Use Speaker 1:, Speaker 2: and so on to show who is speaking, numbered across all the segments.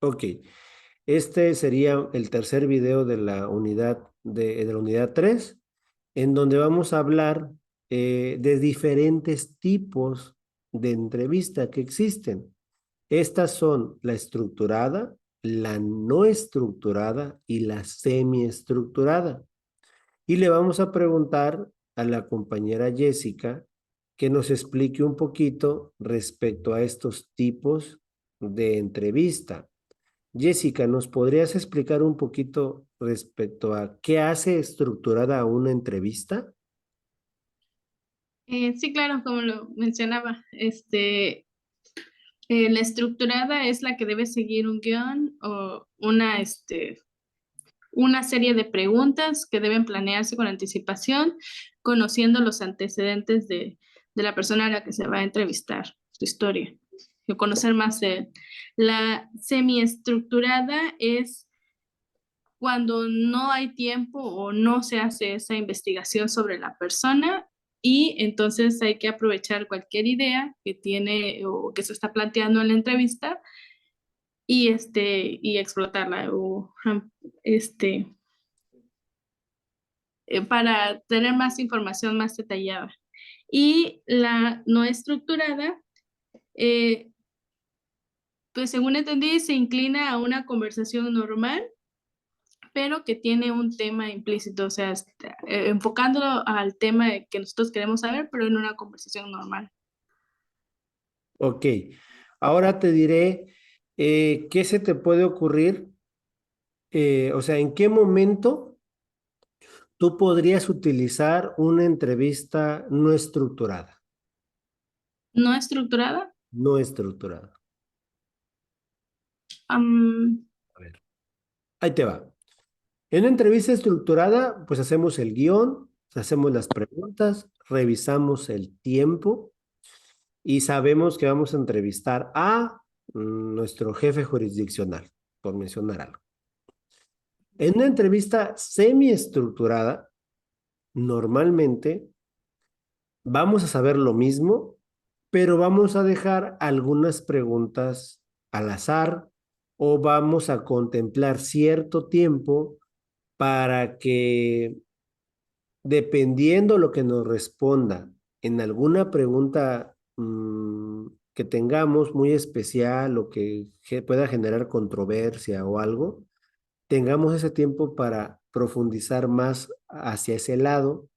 Speaker 1: Ok, este sería el tercer video de la unidad 3, en donde vamos a hablar de diferentes tipos de entrevista que existen. Estas son la estructurada, la no estructurada y la semiestructurada. Y le vamos a preguntar a la compañera Jessica que nos explique un poquito respecto a estos tipos de entrevista. Jessica, ¿nos podrías explicar un poquito respecto a qué hace estructurada una entrevista?
Speaker 2: Sí, claro, como lo mencionaba, la estructurada es la que debe seguir un guión o una serie de preguntas que deben planearse con anticipación, conociendo los antecedentes de la persona a la que se va a entrevistar, su historia, y conocer más de él. La semiestructurada es cuando no hay tiempo o no se hace esa investigación sobre la persona y entonces hay que aprovechar cualquier idea que tiene o que se está planteando en la entrevista y explotarla este, para tener más información más detallada. Y la no estructurada, eh, pues según entendí, se inclina a una conversación normal pero que tiene un tema implícito, o sea, enfocándolo al tema que nosotros queremos saber, pero en una conversación normal.
Speaker 1: Ok, ahora te diré qué se te puede ocurrir, o sea, en qué momento tú podrías utilizar una entrevista no estructurada.
Speaker 2: No estructurada,
Speaker 1: No estructurada.
Speaker 2: am,
Speaker 1: A ver, ahí te va. En una entrevista estructurada, pues hacemos el guión, hacemos las preguntas, revisamos el tiempo y sabemos que vamos a entrevistar a nuestro jefe jurisdiccional, por mencionar algo. En una entrevista semiestructurada, normalmente vamos a saber lo mismo, pero vamos a dejar algunas preguntas al azar o vamos a contemplar cierto tiempo para que, dependiendo lo que nos responda en alguna pregunta que tengamos muy especial o que pueda generar controversia o algo, tengamos ese tiempo para profundizar más hacia ese lado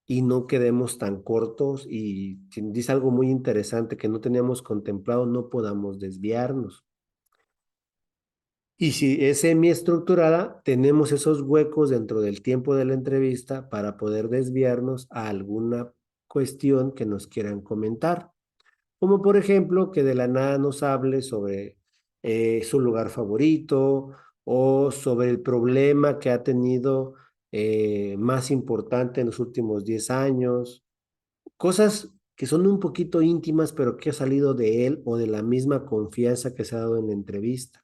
Speaker 1: y no quedemos tan cortos y si dice algo muy interesante que no teníamos contemplado, no podamos desviarnos. Y si es semiestructurada, tenemos esos huecos dentro del tiempo de la entrevista para poder desviarnos a alguna cuestión que nos quieran comentar. Como por ejemplo, que de la nada nos hable sobre su lugar favorito o sobre el problema que ha tenido más importante en los últimos 10 años. Cosas que son un poquito íntimas, pero que ha salido de él o de la misma confianza que se ha dado en la entrevista.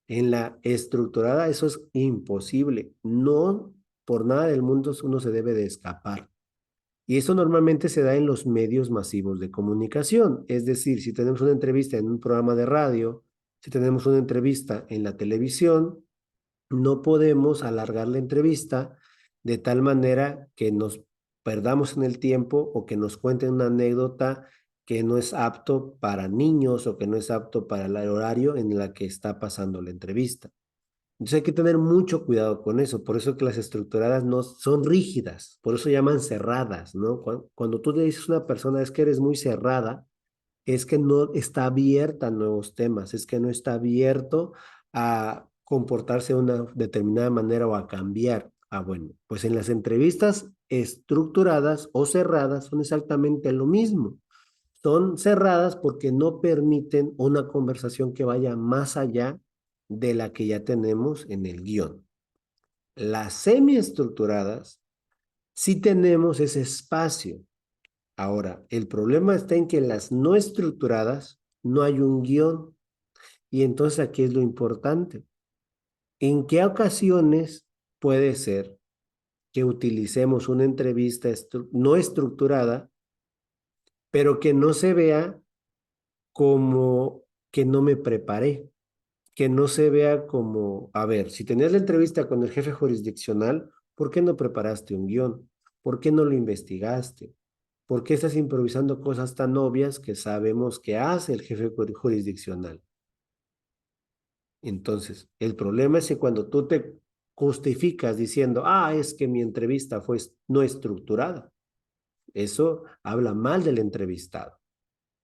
Speaker 1: En la estructurada eso es imposible. No por nada del mundo uno se debe de escapar. Y eso normalmente se da en los medios masivos de comunicación. Es decir, si tenemos una entrevista en un programa de radio, si tenemos una entrevista en la televisión, no podemos alargar la entrevista de tal manera que nos perdamos en el tiempo o que nos cuenten una anécdota que no es apto para niños o que no es apto para el horario en la que está pasando la entrevista. Entonces hay que tener mucho cuidado con eso, por eso que las estructuradas no son rígidas, por eso llaman cerradas, ¿no? Cuando tú le dices a una persona es que eres muy cerrada, es que no está abierta a nuevos temas, es que no está abierto a comportarse de una determinada manera o a cambiar. Ah, bueno, pues en las entrevistas estructuradas o cerradas son exactamente lo mismo. Son cerradas porque no permiten una conversación que vaya más allá de la que ya tenemos en el guión. Las semiestructuradas sí tenemos ese espacio. Ahora, el problema está en que en las no estructuradas no hay un guión. Y entonces aquí es lo importante. ¿En qué ocasiones puede ser que utilicemos una entrevista no estructurada, pero que no se vea como que no me preparé? que no se vea como, a ver, si tenías la entrevista con el jefe jurisdiccional, ¿por qué no preparaste un guión? ¿Por qué no lo investigaste? ¿Por qué estás improvisando cosas tan obvias que sabemos que hace el jefe jurisdiccional? Entonces, el problema es que cuando tú te justificas diciendo, es que mi entrevista fue no estructurada, eso habla mal del entrevistado.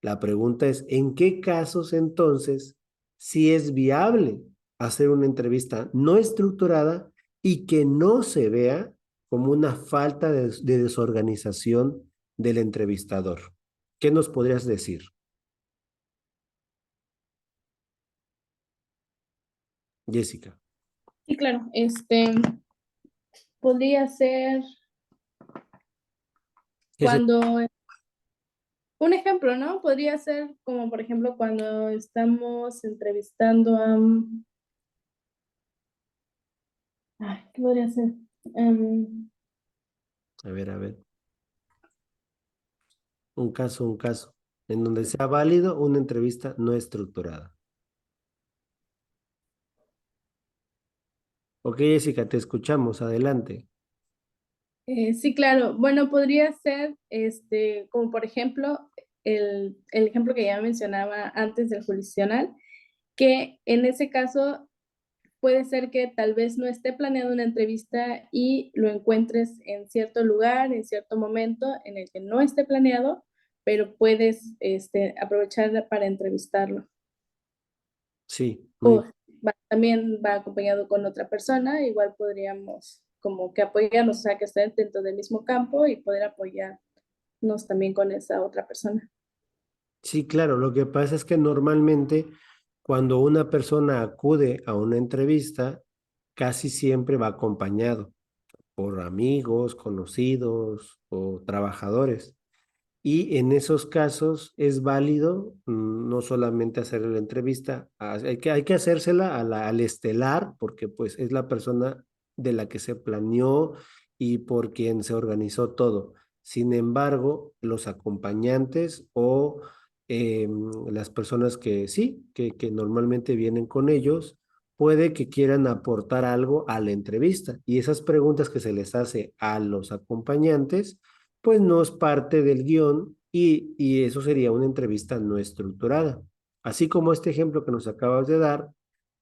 Speaker 1: La pregunta es, ¿en qué casos entonces si es viable hacer una entrevista no estructurada y que no se vea como una falta de desorganización del entrevistador? ¿Qué nos podrías decir, Jessica?
Speaker 2: Sí, claro, podría ser
Speaker 1: ¿Qué se-
Speaker 2: cuando, un ejemplo, ¿no? Podría ser como, por ejemplo, cuando estamos entrevistando a, ¿qué podría ser?
Speaker 1: a ver, un caso, en donde sea válido una entrevista no estructurada. Ok, Jessica, te escuchamos, adelante.
Speaker 2: Sí, claro. Bueno, podría ser, como por ejemplo, el ejemplo que ya mencionaba antes del jurisdiccional, que en ese caso puede ser que tal vez no esté planeado una entrevista y lo encuentres en cierto lugar, en cierto momento en el que no esté planeado, pero puedes aprovechar para entrevistarlo.
Speaker 1: Sí,
Speaker 2: O
Speaker 1: muy,
Speaker 2: también va acompañado con otra persona, igual podríamos como que apoyarnos, o sea, que estén dentro del mismo campo y poder apoyarnos también con esa otra persona.
Speaker 1: sí, claro, lo que pasa es que normalmente cuando una persona acude a una entrevista, casi siempre va acompañado por amigos, conocidos o trabajadores. Y en esos casos es válido no solamente hacer la entrevista, hay que hacérsela al estelar, porque pues es la persona de la que se planeó y por quien se organizó todo. Sin embargo, los acompañantes o las personas que sí, que normalmente vienen con ellos, puede que quieran aportar algo a la entrevista. Y esas preguntas que se les hace a los acompañantes pues no es parte del guión y eso sería una entrevista no estructurada. Así como este ejemplo que nos acabas de dar,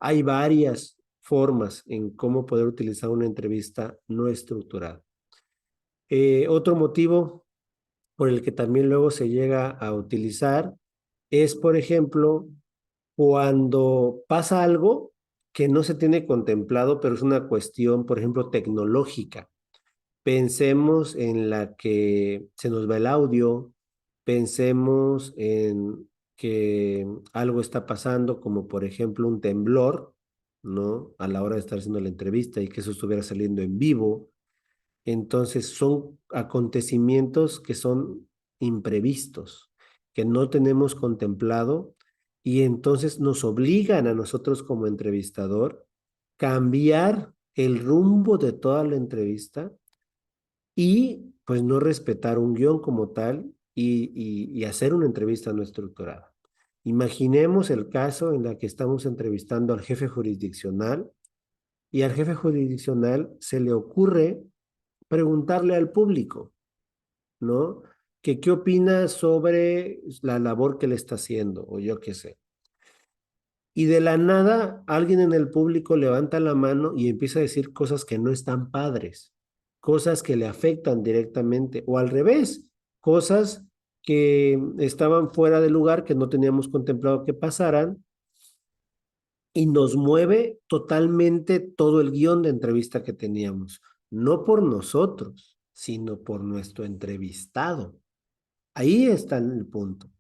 Speaker 1: hay varias formas en cómo poder utilizar una entrevista no estructurada. Otro motivo por el que también luego se llega a utilizar es, por ejemplo, cuando pasa algo que no se tiene contemplado, pero es una cuestión, por ejemplo, tecnológica. Pensemos en la que se nos va el audio, pensemos en que algo está pasando, como por ejemplo un temblor, ¿no? A la hora de estar haciendo la entrevista y que eso estuviera saliendo en vivo. Entonces son acontecimientos que son imprevistos, que no tenemos contemplado y entonces nos obligan a nosotros como entrevistador cambiar el rumbo de toda la entrevista y pues no respetar un guión como tal y hacer una entrevista no estructurada. Imaginemos el caso en la que estamos entrevistando al jefe jurisdiccional y al jefe jurisdiccional se le ocurre preguntarle al público, ¿no? Que qué opina sobre la labor que le está haciendo o yo qué sé. Y de la nada, alguien en el público levanta la mano y empieza a decir cosas que no están padres, cosas que le afectan directamente, o al revés, cosas que estaban fuera de lugar, que no teníamos contemplado que pasaran, y nos mueve totalmente todo el guión de entrevista que teníamos, no por nosotros, sino por nuestro entrevistado. Ahí está el punto.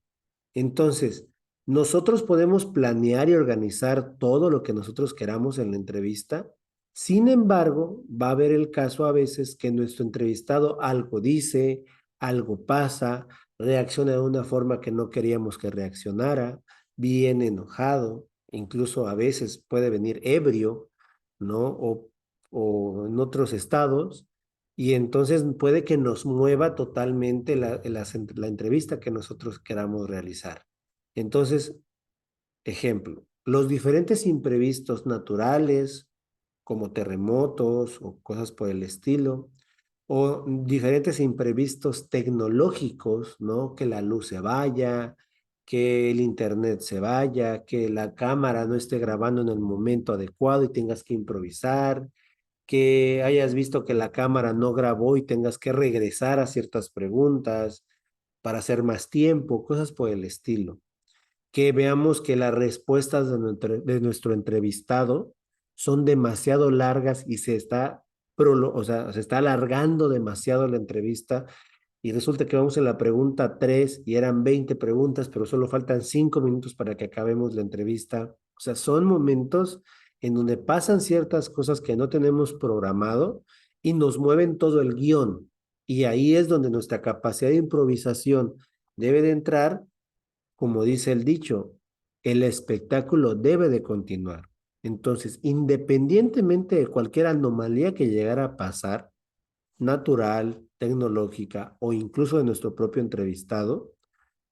Speaker 1: Entonces, nosotros podemos planear y organizar todo lo que nosotros queramos en la entrevista. Sin embargo, va a haber el caso a veces que nuestro entrevistado algo dice, algo pasa, reacciona de una forma que no queríamos que reaccionara, viene enojado, incluso a veces puede venir ebrio, ¿no? O en otros estados. Y entonces puede que nos mueva totalmente la entrevista que nosotros queramos realizar. Entonces, ejemplo, los diferentes imprevistos naturales, como terremotos o cosas por el estilo, o diferentes imprevistos tecnológicos, ¿no? Que la luz se vaya, que el internet se vaya, que la cámara no esté grabando en el momento adecuado y tengas que improvisar, que hayas visto que la cámara no grabó y tengas que regresar a ciertas preguntas para hacer más tiempo, cosas por el estilo. Que veamos que las respuestas de nuestro entrevistado son demasiado largas y o sea, se está alargando demasiado la entrevista y resulta que vamos en la pregunta 3 y eran 20 preguntas, pero solo faltan 5 minutos para que acabemos la entrevista. O sea, son momentos en donde pasan ciertas cosas que no tenemos programado y nos mueven todo el guión. Y ahí es donde nuestra capacidad de improvisación debe de entrar, como dice el dicho, el espectáculo debe de continuar. Entonces, independientemente de cualquier anomalía que llegara a pasar, natural, tecnológica o incluso de nuestro propio entrevistado,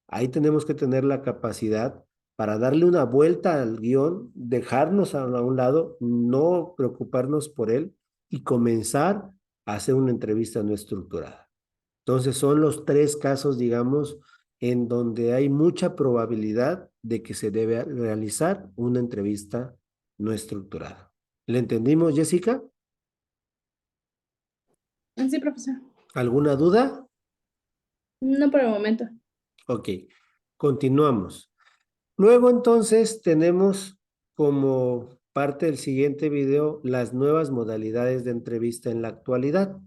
Speaker 1: ahí tenemos que tener la capacidad para darle una vuelta al guión, dejarnos a un lado, no preocuparnos por él y comenzar a hacer una entrevista no estructurada. Entonces son los tres casos, digamos, en donde hay mucha probabilidad de que se debe realizar una entrevista no estructurada. ¿Le entendimos, Jessica?
Speaker 2: Sí, profesor.
Speaker 1: ¿Alguna duda?
Speaker 2: No por el momento.
Speaker 1: Ok, continuamos. Luego entonces tenemos como parte del siguiente video las nuevas modalidades de entrevista en la actualidad.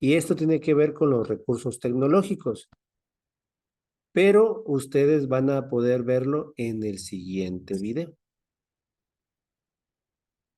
Speaker 1: Y esto tiene que ver con los recursos tecnológicos, pero ustedes van a poder verlo en el siguiente video.